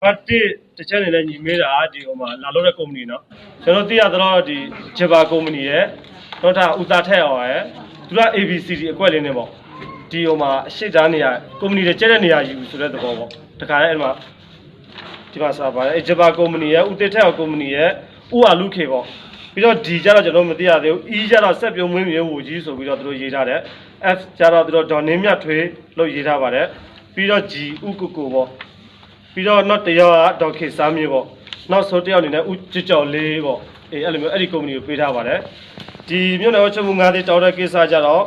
တစ်ချက်အနေနဲ့ညီမေးတာဒီဟိုမှာလာလို့တဲ့ကုမ္ပဏီနော်ကျွန်တော်သိရတော့ဒီဂျပါကုမ္ပဏီရဲ့တော့ဒါဥသားထက်အောင်ရဲ့သူက ABCD အကွက်လေးနဲ့ပေါ့ဒီဟိုမှာအရှိသားနေရကုမ္ပဏီတွေကျတဲ့နေရာယူဆိုတဲ့သဘောပေါ့တခါတည်းအဲ့မှာဒီမှာစာပါတယ်ဂျပါကုမ္ပဏီရဲ့ဥသစ်ထက်အောင်ကုမ္ပဏီရဲ့ဥအာလူခေပေါ့ပြီးတော့ဒီကြတော့ကျွန်တော်မသိရသေးဘူး E ကြတော့ဆက်ပြုံးမွေးမြေဝူကြီးဆိုပြီးတော့သူတို့ရေးထားတယ် F ကြတော့သူတို့ဒေါ်နင်းမြတ်ထွေးလို့ရေးထားပါတယ်ပြီးတော့ G ဥကုကိုပေါ့ပြီးတော့နောက်တစ်ယောက်ကဒေါက်ခေစားမြေပေါ့နောက်ဆုံးတစ်ယောက်အနေနဲ့ဥကြော်လေးပေါ့အဲ့လိုမျိုးအဲ့ဒီကုမ္ပဏီကိုပေးထားပါတယ်ဒီမြို့နယ်အုပ်ချုပ်မှု၅သိန်းတောင်းတဲ့ကိစ္စကြတော့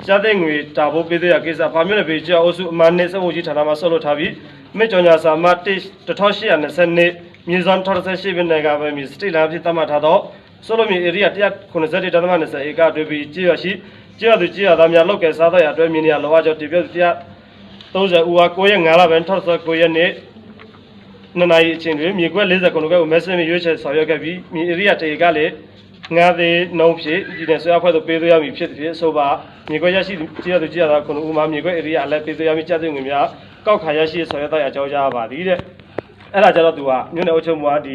ကြားတဲ့ငွေတာဖို့ပေးသေးရကိစ္စဗာမြို့နယ်ပြည်ကျော်အုပ်စုအမှန်နဲ့စမှုကြီးဌာနမှာဆောက်လုပ်ထားပြီးမြစ်ကြော်ညာစာမ1820မြေဇွန်68ဘင်နယ်ကပဲမြေစတိလာဖြစ်သတ်မှတ်ထားတော့ဆောက်လုပ်မြေဧရိယာ191.20ဧကအတွင်းပြီးကြေးရရှိကြေးရသူကြေးရသားများလောက်ကဲစားတဲ့အတွင်းမြေနေရာလောကကျော်တည်ပြ130ဦးဟာ9ရက်5လပိုင်း19ရက်နေ့နှစ်နာရီအချိန်တွင်မြေကွက်40ခုကိုမက်ဆေ့ရွေးချယ်ဆောင်ရွက်ခဲ့ပြီးမြေဧရိယာတရေကလည်း9သိန်းနှုန်းဖြင့်ပြည်နယ်ဆွေးအဖွဲ့သို့ပေးသွင်းရမည်ဖြစ်သည်ဖြင့်ဆိုပါမြေကွက်ရရှိကြေးရသူကြေးရသားခုနှစ်ဦးမှာမြေကွက်ဧရိယာအလည်းပေးသွင်းရမည်ကြတဲ့ငွေများကောက်ခါရရှိဆောင်ရွက်တဲ့အကြောင်းကြားပါသည်တဲ့အဲ့ဒါကြတော့သူကမြို့နယ်အုပ်ချုပ်မှုကဒ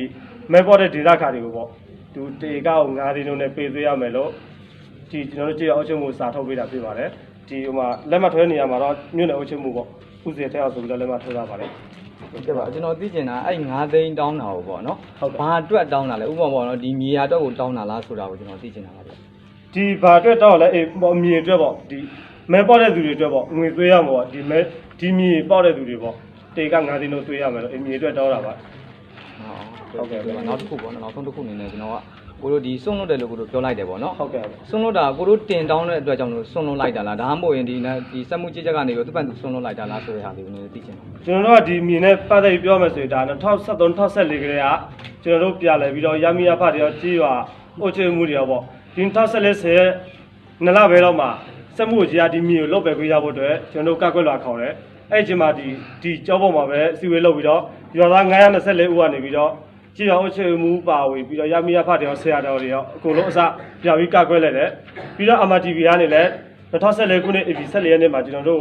ီမဲပေါ်တဲ့ဒေသခါတွေကိုပေါ့သူတေကောက်9သိန်းနှုန်းနဲ့ပေးသွင်းရမယ်လို့ဒီကျွန်တော်တို့ကြေးရအုပ်ချုပ်မှုစာထုတ်ပေးတာဖြစ်ပါတယ်ဒီဟိုမှာလက်မှတ်ထွဲနေရမှာတော့မြို့နယ်အုပ်ချုပ်မှုပေါ့ဥစဉ်ထဲအောင်ဆိုပြီးတော့လက်မှတ်ထွဲရပါတယ်ဟုတ်ကဲ့ပါကျွန်တော်သိချင်တာအဲ့9သိန်းတောင်းတာကိုပေါ့နော်ဘာအတွက်တောင်းတာလဲဥပမာပေါ့နော်ဒီမြေယာအတွက်ကိုတောင်းတာလားဆိုတာကိုကျွန်တော်သိချင်တာပါဗျဒီဘာအတွက်တောင်းလဲမြေအတွက်ပေါ့ဒီမဲပေါက်တဲ့သူတွေအတွက်ပေါ့ငွေသွေးရမှာပေါ့ဒီမြေပေါက်တဲ့သူတွေပေါ့တေက9သိန်းလို့သွေးရမယ်လို့မြေအတွက်တောင်းတာပါဟုတ်ကဲ့နောက်တစ်ခုပေါ့နော်နောက်ဆုံးတစ်ခုအနေနဲ့ကျွန်တော်ကကိုတို့ဒီစွန့်လွတ်တယ်လို့ကိုတို့ပြောလိုက်တယ်ပေါ့နော်ဟုတ်ကဲ့စွန့်လွတ်တာကိုတို့တင်တောင်းတဲ့အတွက်ကြောင့်လို့စွန့်လွတ်လိုက်တာလားဒါမှမဟုတ်ရင်ဒီစက်မှုကြီးချက်ကနေပြီးသူ့ပန်သူစွန့်လွတ်လိုက်တာလားဆိုတဲ့ဟာလေးကိုလည်းသိချင်တယ်ကျွန်တော်တို့ကဒီမြေနဲ့ပတ်သက်ပြီးပြောမယ်ဆိုရင်ဒါ2013 2014ကလေးကကျွန်တော်တို့ပြလဲပြီးတော့ရမီရဖတ်တွေရောကြီးရွာအုပ်ချုပ်မှုတွေရောပေါ့ဒီ2014နှစ်လပဲတော့မှစက်မှုကြီးကဒီမြေကိုလုတ်ပယ်ပေးရဖို့အတွက်ကျွန်တော်တို့ကကွက်လာခေါ်တယ်အဲ့ဒီချိန်မှာဒီကြောပေါ်မှာပဲစီဝေးလုပ်ပြီးတော့ရွာသား924ဦးကနေပြီးတော့ကြည်အောင်အချိန်မူပါဝင်ပြီးတော့ရမီရဖတ်တွေရောဆရာတော်တွေရောအကုန်လုံးအစပြပြီးကကွက်လိုက်တယ်ပြီးတော့ MTV ကနေလည်း2014ခုနှစ် AP 14ရက်နေ့မှာကျွန်တော်တို့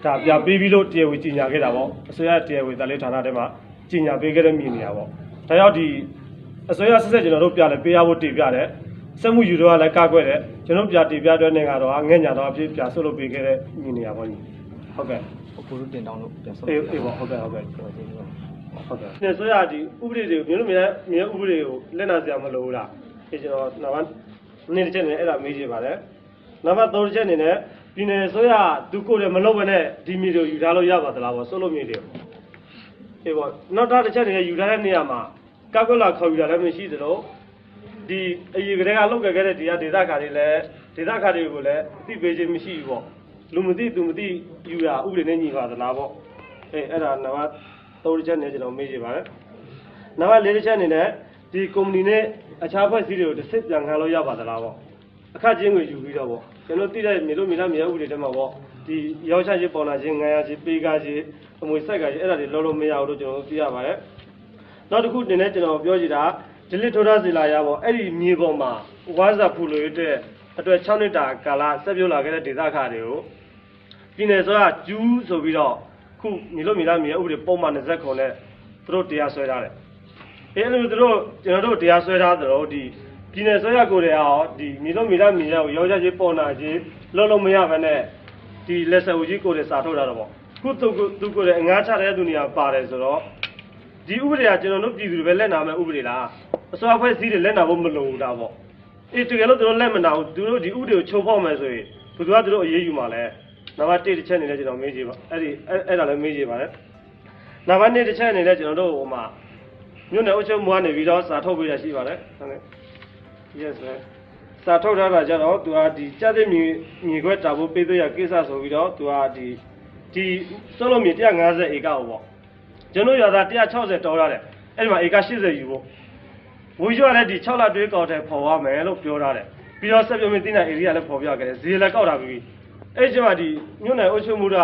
ဒါပြပေးပြီးလို့တရားဝင်ကြီးညာခဲ့တာပေါ့အစိုးရတရားဝင်တလေးဌာနထဲမှာကြီးညာပေးခဲ့တဲ့မြေနေရာပေါ့ဒါကြောင့်ဒီအစိုးရဆက်ဆက်ကျွန်တော်တို့ပြလဲပေးရဖို့တည်ပြတယ်စက်မှုယူတော့လည်းကကွက်တယ်ကျွန်တော်ပြတည်ပြတဲ့နေကတော့ငဲ့ညာတော့အဖြစ်ပြဆုပ်လို့ပေးခဲ့တဲ့မြေနေရာပေါ့ညီဟုတ်ကဲ့ကိုတို့တင်တောင်းလို့ပြန်ဆုပ်အေးပေါ့ဟုတ်ကဲ့ဟုတ်ကဲ့ဟုတ်ကဲ့ဒီဆိုရဒီဥပဒေတွေကိုမျိုးမြေဥပဒေကိုလက်နာစရာမလိုဘူးလားဒီကျွန်တော်နောက်နေ့တစ်ချက်နဲ့အဲ့ဒါမေးကြည့်ပါတယ်နံပါတ်3တစ်ချက်အနေနဲ့ပြည်နယ်ဆိုရသူကိုယ်လည်းမလုပ်ဘဲနဲ့ဒီမြေတွေကိုယူထားလို့ရပါသလားပေါ့ဆုပ်လို့မြေတွေအေးပေါ့နောက်တစ်ချက်အနေနဲ့ယူထားတဲ့နေရာမှာကောက်ကွက်လာခေါ်ယူတာလည်းမရှိသလိုဒီအရေးကလေးကလောက်ခဲ့တဲ့ဒီဒေသခါတွေလည်းဒေသခါတွေကိုလည်းအသိပေးခြင်းမရှိဘူးပေါ့လူမသိသူမသိယူတာဥပဒေနဲ့ညီပါသလားပေါ့အဲ့ဒါနံပါတ်3ချက်နဲ့ကျွန်တော်မေးကြည့်ပါတယ်။နံပါတ်4ချက်အနေနဲ့ဒီကုမ္ပဏီနဲ့အခြားဖွဲ့စည်းတွေကိုတစ်စစ်ပြန်ခံလို့ရပါသလားပေါ့။အခချင်းငွေယူပြီးတော့ပေါ့ကျွန်တော်သိတဲ့မြေလို့မြေလားမြေဥပဒေထဲမှာပေါ့ဒီရောက်ချရေးပေါ်လာခြင်း900ချင်းပေးကားခြင်းအမွေစိုက်ကခြင်းအဲ့ဒါတွေလုံးလုံးမရဘူးလို့ကျွန်တော်သိရပါတယ်။နောက်တစ်ခုအနေနဲ့ကျွန်တော်ပြောကြည့်တာဒီလစ်ထိုးထားစီလာရပေါ့အဲ့ဒီမြေပေါ်မှာဝါးစာဖူလို့ရတဲ့အတွက်6နှစ်တာကာလဆက်ပြုတ်လာခဲ့တဲ့ဒေသခါတွေကိုပြည်နယ်ဆိုတာကျူးဆိုပြီးတော့ခုမြေလို့မြေလားမြေဥပဒေပုံမှန်20ခုနဲ့သူတို့တရားစွဲထားတယ်။အဲ့လိုသူတို့ကျွန်တော်တို့တရားစွဲထားသလိုဒီပြည်နယ်စွဲရကိုယ်တွေရောဒီမြေလို့မြေလားမြေရောရောက်ကြချင်းပေါ်နာချင်းလုံးမရဘဲနဲ့ဒီလက်ဆက်ဦးကြီးကိုယ်တွေစာထုတ်တာတော့ပေါ့။ခုသူကိုယ်တွေအငားချတဲ့သူနေရာပါတယ်ဆိုတော့ဒီဥပဒေကကျွန်တော်တို့ပြည်သူတွေပဲလက်နာမဲ့ဥပဒေလား။အစိုးရဖွဲ့စည်းတွေလက်နာဖို့မလိုဘူးတာပေါ့။အေးတကယ်လို့သူတို့လက်မနာဘူးသူတို့ဒီဥပဒေကိုချုပ်ဖောက်မယ်ဆိုရင်ဘယ်သူကသူတို့အရေးယူမှာလဲ။နံပါတ်1တစ်ချက်အနေနဲ့ကျွန်တော်မေးကြည့်ပါအဲ့ဒါလည်းမေးကြည့်ပါတယ်နံပါတ်2တစ်ချက်အနေနဲ့ကျွန်တော်တို့ဟိုမှာမြို့နယ်အုပ်ချုပ်မှုကနေပြီးတော့စာထုတ်ပေးရရှိပါတယ်ဟုတ်ကဲ့ yes sir စာထုတ်ထားတာကြတော့သူကဒီစက်သိမြေခွဲတာဖို့ပေးသွင်းရကိစ္စဆိုပြီးတော့သူကဒီစုလုံးမြေ150ဧကကိုပေါ့ကျွန်တော်ရွာသား160တောင်းရတယ်အဲ့ဒီမှာဧက80ယူဖို့ဝီရွာလည်းဒီ6လတွဲကောက်တယ်ပေါ်ရမယ်လို့ပြောထားတယ်ပြီးတော့ဆက်ပြုံးမင်းတင်တဲ့ area လည်းပေါ်ပြခဲ့တယ်ဈေးလည်းကောက်တာပြီးအဲ့ကျမှဒီမြို့နယ်အုပ်ချုပ်မှုက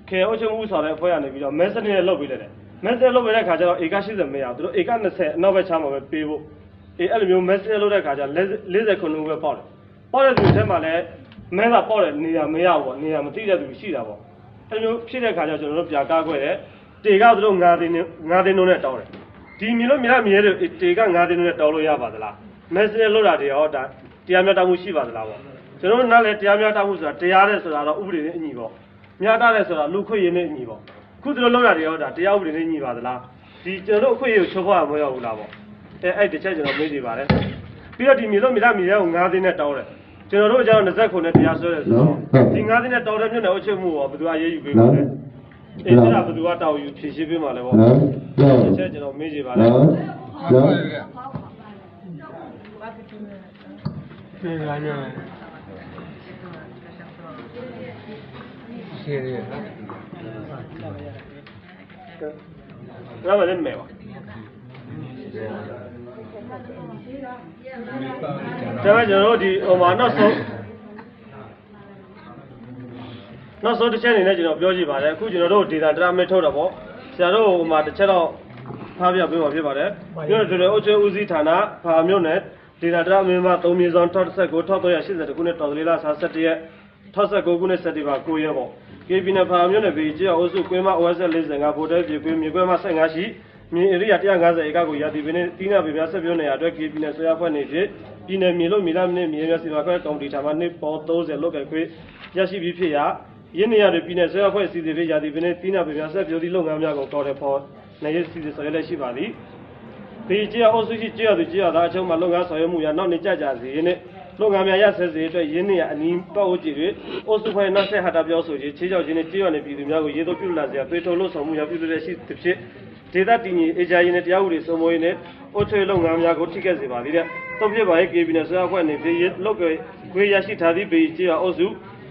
ခေအုပ်ချုပ်မှုဆောင်တဲ့အဖွဲ့ကနေပြီးတော့မဲစနစ်နဲ့လုပ်ပေးတယ်မဲစနစ်လုပ်ပေးတဲ့ခါကျတော့ဧက80မရဘူးသူတို့ဧက20အနောက်ဘက်ချမ်းမှာပဲပေးဖို့အဲ့လိုမျိုးမဲစနစ်လုပ်တဲ့ခါကျ40ခုနှုန်းပဲပေါက်တယ်ပေါက်တဲ့သူတွေထဲမှာလည်းမဲသာပေါက်တဲ့နေရာမရဘူးပေါ့နေရာမသိတဲ့သူရှိတာပေါ့အဲ့လိုမျိုးဖြစ်တဲ့ခါကျကျွန်တော်တို့ပြကားခွဲတယ် တေကတော့9သိန်းနဲ့တောင်းတယ်ဒီမြေလို့မြေလားမြေတွေတေက9သိန်းနဲ့တောင်းလို့ရပါသလားမဲစနဲ့လို့တာတွေရောဒါတရားမျှတမှုရှိပါသလားပေါ့ကျွန်တော်နားလဲတရားမျှတမှုဆိုတာတရားတဲ့ဆိုတာတော့ဥပဒေနဲ့အညီပေါ့မျှတတဲ့ဆိုတာလူခွင့်ရင်းနဲ့အညီပေါ့ခုတို့လောက်ရတယ်ရောဒါတရားဥပဒေနဲ့ညီပါသလားဒီကျွန်တော်တို့အခွင့်အရေးကိုချိုးဖောက်ရမရောက်ဘူးလားပေါ့အဲ့တစ်ချက်ကျွန်တော်မေးနေပါတယ်ပြီးတော့ဒီမြေလို့မြေလားမြေကို9သိန်းနဲ့တောင်းတယ်ကျွန်တော်တို့အကြောင်း29နဲ့တရားစွဲတယ်ဆိုတော့ဒီ9သိန်းနဲ့တောင်းတဲ့မြို့နယ်အုပ်ချုပ်မှုရောဘယ်သူအရေးယူပေးပါလဲအဲ့ဒါဘယ်သူကတောင်းယူဖြည့်ရှင်းပေးမှာလဲပေါ့တစ်ချက်ကျွန်တော်မေးနေပါတယ်ဒါမှလည်းမဲပါဒါမှကျွန်တော်တို့ဒီဟိုမှာနောက်ဆုံးတစ်ချက်အနေနဲ့ကျွန်တော်ပြောကြည့်ပါတယ်အခုကျွန်တော်တို့ဒေတာတရမဲထုတ်တာပေါ့ဆရာတို့ဟိုမှာတစ်ချက်တော့ဖားပြပေးမှာဖြစ်ပါတယ်မြို့နယ်တွေအုပ်ချုပ်ဦးစီးဌာနဖာမြို့နယ်ဒေတာတရမဲမှာ3မြေဆောင်1983ခုနှစ်တော်လေးလား17ရက်69ခုနှစ်စက်တင်ဘာ9ရက်ပေါ့ကေပီနယ်ဖာမြို့နယ်ပြည်ကျော်အုပ်စုကွင်းမ OSL 45ဗိုလ်တဲပြည်ကွင်းမြေကွင်းမ15ရှိမြေဧရိယာ150ဧကကိုရာသီပင်နဲ့တီးနာပေများဆက်ပြောနေရအတွက်ကေပီနယ်ဆွေးရဖွဲ့နေဖြစ်ပြည်နယ်မြေလို့မြေလားမြေများစီမံခွဲကော်မတီဌာနနှစ်ပေါင်း30လောက်ခွေရရှိပြီးဖြစ်ရာရင်းနေရတွေပြည်နယ်ဆွေးရဖွဲ့စီစဉ်ဖြစ်ရာသီပင်နဲ့တီးနာပေများဆက်ပြောသည့်လုပ်ငန်းများကိုတော်တယ်ဖော်နေရစီစဉ်ဆောင်ရွက်လက်ရှိပါသည်ပြည်ကျော်အုပ်စုရှိကျော်သူကျော်သားအချုံးမှာလုပ်ငန်းဆောင်ရွက်မှုရနောက်နေကြကြစီရင်းနဲ့လုပ်ငန်းများရဆက်စေအတွက်ရင်းနေရအနီးပတ်ဝန်းကျင်တွေအုပ်စုဖွဲ့နောက်ဆက်ဟာတာပြောဆိုခြင်းခြေချောက်ခြင်းနဲ့ကြေးရွာနေပြည်သူများကိုရေတော့ပြုလာစရာပေးထုတ်လို့ဆောင်မှုရပြုလုပ်တဲ့ရှိသဖြင့်ဒေသတည်ငြိမ်အေဂျာရင်နဲ့တရားဥပဒေစိုးမိုးရေးနဲ့အုပ်ချုပ်လုပ်ငန်းများကိုထိခိုက်စေပါသည်တဲ့။သုံးပြပါရဲ့ကေပီနယ်ဆွေးအဖွဲ့နေပြည်လောက်ခွေရရှိထားသည့်ပြည်ကြေးရွာအုပ်စ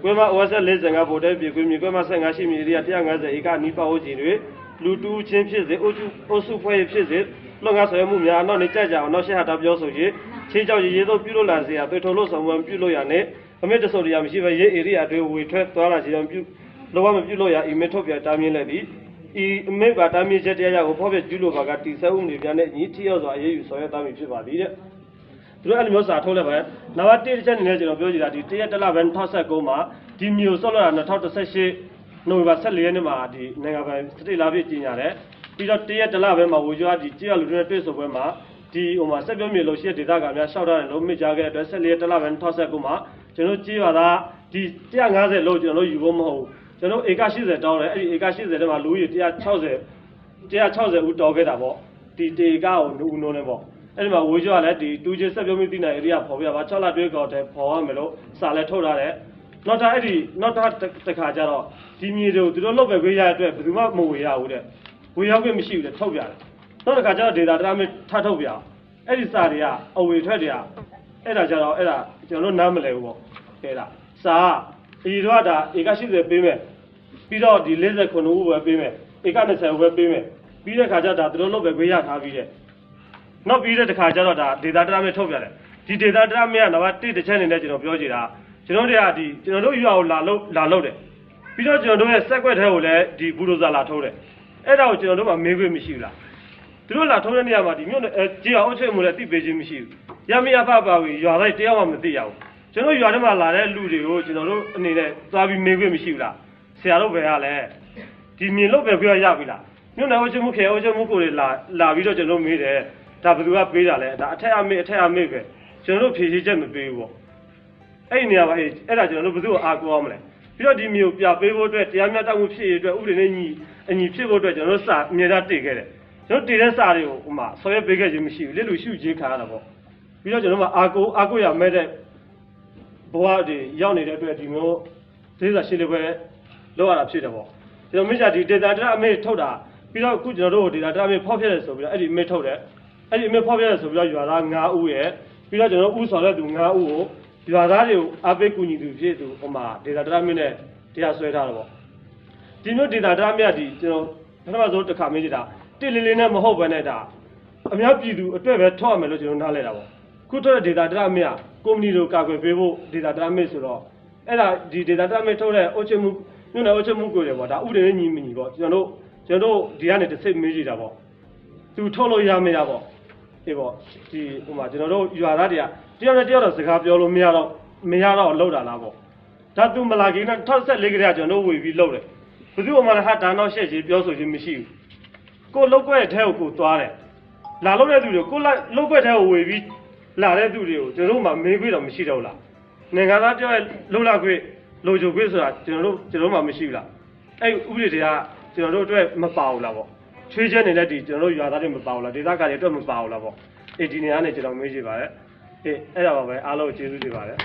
ုကွင်းမ OSL 45ဗိုလ်တဲပြည်ကွင်းမြေကွင်းမ15ရှိမြေဧရိယာ150ဧကနီးပတ်ဝန်းကျင်တွေလူတူးချင်းဖြစ်စေအုပ်စုဖွဲ့ဖြစ်စေလုပ်ငန်းဆောင်ရွက်မှုများနောက်နေကြကြအောင်နောက်ဆက်ဟာတာပြောဆိုခြင်းခြေချောက်ရေတော့ပြုလုပ်လာစရာတွေ့ထုတ်လို့ဆောင်မှုပြုလုပ်ရနဲ့အမေတဆိုရမရှိဘဲရေးဧရိယာတွေဝေထွက်သွားလာခြင်းကြောင့်ပြုလောကမပြုလုပ်ရအီမေထုတ်ပြတားမြင်လိုက်သည်ဤအမေကတားမြင်ချက်တရားကိုဖော်ပြကျူးလို့ပါကတိဆက်ဥနေပြန်တဲ့ညီထီရောက်စွာအရေးယူဆောင်ရွက်သားမည်ဖြစ်ပါသည်တဲ့သူတို့အဲ့လိုမျိုးစာထုတ်လိုက်ပါနောက်တစ်ချက်အနေနဲ့ကျွန်တော်ပြောကြည့်တာဒီတရက်တလပဲ2019မှာဒီမျိုးဆော့လာ2018နိုဝင်ဘာ14ရက်နေ့မှာဒီနိုင်ငံပိုင်စတိလာပြည့်ကြီးညာတယ်ပြီးတော့တရက်တလပဲမှာဝေကျွားဒီကြေးရလူတွေနဲ့တွေ့ဆုံပွဲမှာဒီဟိုမှာဆက်ပြောမြေလို့ရှိတဲ့ဒေသကများရှောက်ထားတယ်လို့မြစ်ကြားခဲ့တဲ့အတွက်14ရက်တလပဲ2019မှာကျွန်တော်ကြေးရတာဒီ150လို့ကျွန်တော်ယူဖို့မဟုတ်ဘူးကျွန်တော်ဧက80တောင်းတယ်အဲ့ဒီဧက80ထဲမှာလူကြီး160ဦးတောင်းခဲ့တာပေါ့ဒီတေကကိုလူဦးနှုံးနေပေါ့အဲ့ဒီမှာဝေကျွားလည်းဒီတူချင်းဆက်ပြောမိသိနိုင်ဧရိယာပေါ်ပြပါ6လတွဲကောက်တယ်ပေါ်ရမယ်လို့စာလည်းထုတ်ထားတယ်နောက်တစ်ခါကျတော့ဒီမြေတွေကိုသူတို့လုတ်ပဲခွေးရတဲ့အတွက်ဘယ်သူမှမဝေရဘူးတဲ့ဝေရောက်ခွင့်မရှိဘူးတဲ့ထုတ်ပြတယ်နောက်တစ်ခါကျတော့ဒေတာတရမထထုတ်ပြအဲ့ဒီစာတွေကအဝေထွက်တွေကအဲ့ဒါကျတော့အဲ့ဒါကျွန်တော်တို့နားမလဲဘူးပေါ့အဲ့ဒါစာဒီတော့ဒါဧက80ပေးမယ်ပြီးတော့ဒီ49ဦးပဲပေးမယ်ဧက20ဦးပဲပေးမယ်ပြီးတဲ့ခါကျတော့ဒါသူတို့လုတ်ပဲခွေးရထားပြီးတဲ့နောက်ပြီးတဲ့ခါကျတော့ဒါဒေတာတရမထုတ်ပြတယ်ဒီဒေတာတရမကနံပါတ်1တစ်ချက်အနေနဲ့ကျွန်တော်ပြောချင်တာကျွန်တော်တို့ကဒီကျွန်တော်တို့ရွာကိုလာလို့တယ်ပြီးတော့ကျွန်တော်တို့ရဲ့စက်ကွက်ထဲကိုလည်းဒီဘူရိုဇာလာထိုးတယ်အဲ့ဒါကိုကျွန်တော်တို့ကမေးခွင့်မရှိဘူးလားသူတို့လာထိုးတဲ့နေရာမှာဒီမြို့နယ်ကြေးအောင်အုပ်ချုပ်မှုလည်းသိပေးခြင်းမရှိဘူးရမရဖပါဘူးရွာတိုင်းတရားမှမသိရဘူးကျွန်တော်ရွာထဲမှာလာတဲ့လူတွေကိုကျွန်တော်တို့အနေနဲ့သွားပြီးမေးခွင့်မရှိဘူးလားဆရာတို့ဘယ်ကလဲဒီမြင်လို့ပဲပြောရပြီလားမြို့နယ်အုပ်ချုပ်မှုခေအုပ်ချုပ်မှုကိုလာပြီးတော့ကျွန်တော်မေးတယ်ဒါဘယ်သူကပေးတာလဲဒါအထက်အမေပဲကျွန်တော်တို့ဖြေရှင်းချက်မပေးဘူးပေါ့အဲ့ဒီနေရာမှာအဲ့ဒါကျွန်တော်တို့ဘယ်သူ့ကိုအားကိုးအောင်မလဲပြီးတော့ဒီမျိုးပြပေးဖို့အတွက်တရားမျှတမှုဖြစ်ရတဲ့အတွက်ဥပဒေနဲ့အညီဖြစ်ဖို့အတွက်ကျွန်တော်တို့စာအမြဲတမ်းတည်ခဲ့တယ်ကျွန်တော်တည်တဲ့စာတွေကိုဥမာဆော်ရွက်ပေးခဲ့ခြင်းမရှိဘူးလက်လူရှုခြင်းခံရတာပေါ့ပြီးတော့ကျွန်တော်တို့အားကိုးရမဲ့တဲ့ဘဝတွေရောက်နေတဲ့အတွက်ဒီမျိုးဒေသရှင်းလင်းပွဲလောက်ရတာဖြစ်တယ်ပေါ့ကျွန်တော်မိစ္ဆာဒီဒေတာတရအမေထုတ်တာပြီးတော့အခုကျွန်တော်တို့ဒေတာတရအမေဖောက်ပြတယ်ဆိုပြီးတော့အဲ့ဒီအမေထုတ်တယ်အဲ့ဒီအမေဖောက်ပြတယ်ဆိုပြီးတော့ရွာသား9ဦးရဲ့ပြီးတော့ကျွန်တော်ဥဆောင်တဲ့သူ9ဦးကိုရွာသားတွေကိုအားပေးကူညီသူဖြစ်သူဟိုမှာဒေတာတရမင်းနဲ့တရားစွဲထားတယ်ပေါ့ဒီမျိုးဒေတာတရမင်းကဒီကျွန်တော်ပထမဆုံးတစ်ခါမေးကြည့်တာတစ်လေးလေးနဲ့မဟုတ်ဘဲနဲ့ဒါအများပြည်သူအတွက်ပဲထောက်ရမယ်လို့ကျွန်တော်နားလဲတာပေါ့ခုထုတ်တဲ့ဒေတာတရမင်းကကုမ္ပဏီတို့ကာကွယ်ပေးဖို့ဒေတာတရမင်းဆိုတော့အဲ့ဒါဒီဒေတာတရမင်းထုတ်တဲ့အုပ်ချုပ်မှုမြို့နယ်အုပ်ချုပ်မှုကိုတယ်ပေါ့ဒါဥပဒေနဲ့ညီမညီပေါ့ကျွန်တော်တို့ဒီကနေတစ်စိတ်မေးကြည့်တာပေါ့သူထုတ်လို့ရမရပေါ့အေးပေါ့ဒီဟိုမှာကျွန်တော်တို့ရွာသားတွေကတယောက်နဲ့တယောက်တော့စကားပြောလို့မရတော့လောက်တာလားပေါ့ဒါသူမလာခင်က64ကလေးကကျွန်တော်တို့ဝေပြီးလောက်တယ်ဘယ်သူမှလည်းဟာဒါနောက်ရှက်ကြီးပြောဆိုခြင်းမရှိဘူး ကိုလောက်ကွက်ထဲကိုသွားတယ်လာလို့တဲ့သူတွေကိုလောက်ကွက်ထဲကိုဝေပြီးလာတဲ့သူတွေကိုကျွန်တော်တို့မှမေးခွေးတော့မရှိတော့လားနိုင်ငံသားပြောရဲ့လုံလောက်ခွေလိုချိုခွေဆိုတာကျွန်တော်မှမရှိဘူးလားအဲ့ဥပဒေတွေကကျွန်တော်တို့အတွက်မပါဘူးလားပေါ့ချွေးချက်နေတဲ့ဒီကျွန်တော်တို့ရွာသားတွေမပါဘူးလားဒေသခံတွေအတွက်မပါဘူးလားပေါ့ဒီနေရာနဲ့ကျွန်တော်မေးကြည့်ပါရစေအဲ့ဒါပါပဲအားလုံးကျေးဇူးတင်ပါတယ်